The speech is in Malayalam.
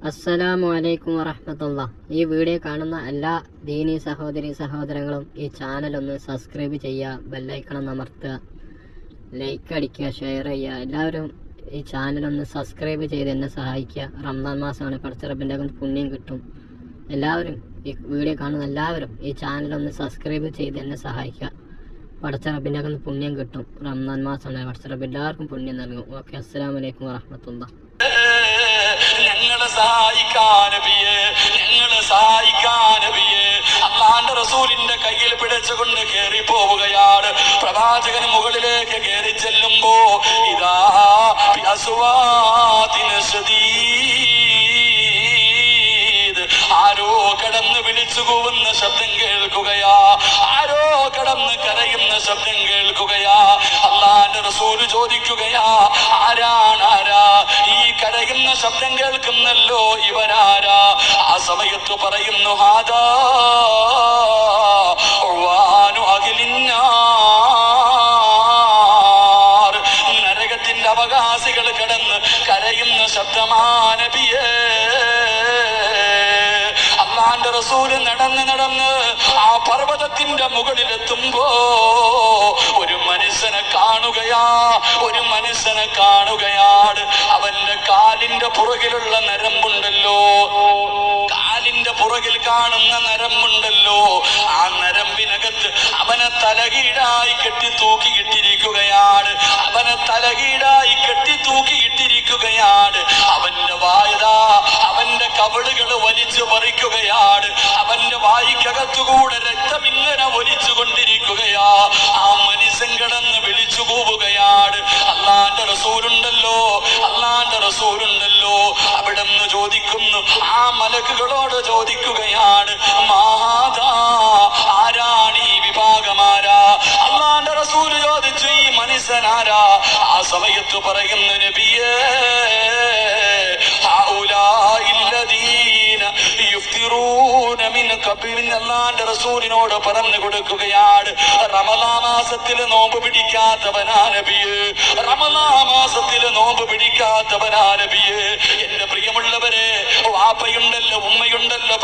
അസ്സലാമു അലൈക്കും വറഹ്മത്തുള്ളാഹി. ഈ വീഡിയോ കാണുന്ന എല്ലാ ദീനി സഹോദരങ്ങളും ഈ ചാനൽ ഒന്ന് സബ്സ്ക്രൈബ് ചെയ്യുക, ബെല്ലൈക്കൺ അമർത്തുക, ലൈക്ക് അടിക്കുക, ഷെയർ ചെയ്യുക. എല്ലാവരും ഈ ചാനൽ ഒന്ന് സബ്സ്ക്രൈബ് ചെയ്ത് എന്നെ സഹായിക്കുക. റമദാൻ മാസമാണ്, പടച്ചറബിൻ്റെ പുണ്യം കിട്ടും. എല്ലാവരും ഈ വീഡിയോ കാണുന്ന എല്ലാവരും ഈ ചാനൽ ഒന്ന് സബ്സ്ക്രൈബ് ചെയ്ത് എന്നെ സഹായിക്കുക. പടച്ചറബിൻ്റെ പുണ്യം കിട്ടും. റമദാൻ മാസമാണ്, പടച്ചറബ് എല്ലാവർക്കും പുണ്യം നൽകും. ഓക്കെ, അസ്സലാമു അലൈക്കും വറഹ്മത്തുള്ളാഹി. ഞങ്ങളെ സഹായിക്കാൻ അള്ളാന്റെ റസൂലിന്റെ കയ്യിൽ പിടിച്ചുകൊണ്ട് കേറി പോവുകയാണ്. പ്രവാചകന് മുകളിലേക്ക് കേറി ചെല്ലുമ്പോ ഇതാ ആരോ കടന്ന് വിളിച്ചു കൂവുന്ന ശബ്ദം കേൾക്കുകയാ, ആരോ കടന്ന് കരയുന്ന ശബ്ദം കേൾക്കുകയാ. അള്ളാന്റെ റസൂല് ചോദിക്കുകയാ, ആരാ ഈ കരയുന്ന ശബ്ദം കേൾക്കുന്നല്ലോ, ഇവരാരാ? ആ സമയത്ത് പറയുന്നു, ഹാദാ നരകത്തിന്റെ അവകാശികൾ കടന്ന് കരയുന്ന ശബ്ദമാ നബിയേ. അള്ളാന്റെ റസൂല് നടന്ന് ആ പർവ്വതത്തിന്റെ മുകളിലെത്തുമ്പോ ഒരു മനുഷ്യനെ കാണുകയാണ്. അവന്റെ കാലിന്റെ പുറകിലുള്ള നരമ്പുണ്ടല്ലോ, കാലിന്റെ പുറകിൽ കാണുന്ന നരമ്പുണ്ടല്ലോ, ആ നരമ്പിനകത്ത് അവനെ തലകീഴായി കെട്ടി തൂക്കിയിട്ടിരിക്കുകയാണ്. അവന്റെ വായതാ, അവന്റെ കവിളുകൾ വലിച്ചു പറിക്കുകയാണ്. അവന്റെ വായിക്കകത്തുകൂടെ രക്തം ഇങ്ങനെ ഒലിച്ചു കൊണ്ടിരിക്കുകയാ. ആ മനുഷ്യൻ കിടന്ന് വിളിച്ചു പോവുകയാണ്, അള്ളാന്റെ റസൂലുണ്ടല്ലോ. അവിടെ നിന്ന് ചോദിക്കുന്നു, ആ മലക്കുകളോട് ചോദിക്കുകയാണ്, മാതാ, ആരാണ് ഈ വിഭാഗമാരാ? അള്ളാന്റെ റസൂല് ചോദിച്ചു, ഈ മനുഷ്യനാരാ? ആ സമയത്ത് പറയുന്നു, നബിയേ, അള്ളാന്റെ റസൂലിനോട് പറഞ്ഞു കൊടുക്കുകയാണ്, റമളാൻ മാസത്തിൽ നോമ്പ് പിടിക്കാത്തവനാ നബിയേ. എന്റെ പ്രിയമുള്ളവരെ, വാപ്പയുണ്ടല്ലോ, ഉമ്മയുണ്ടല്ലോ,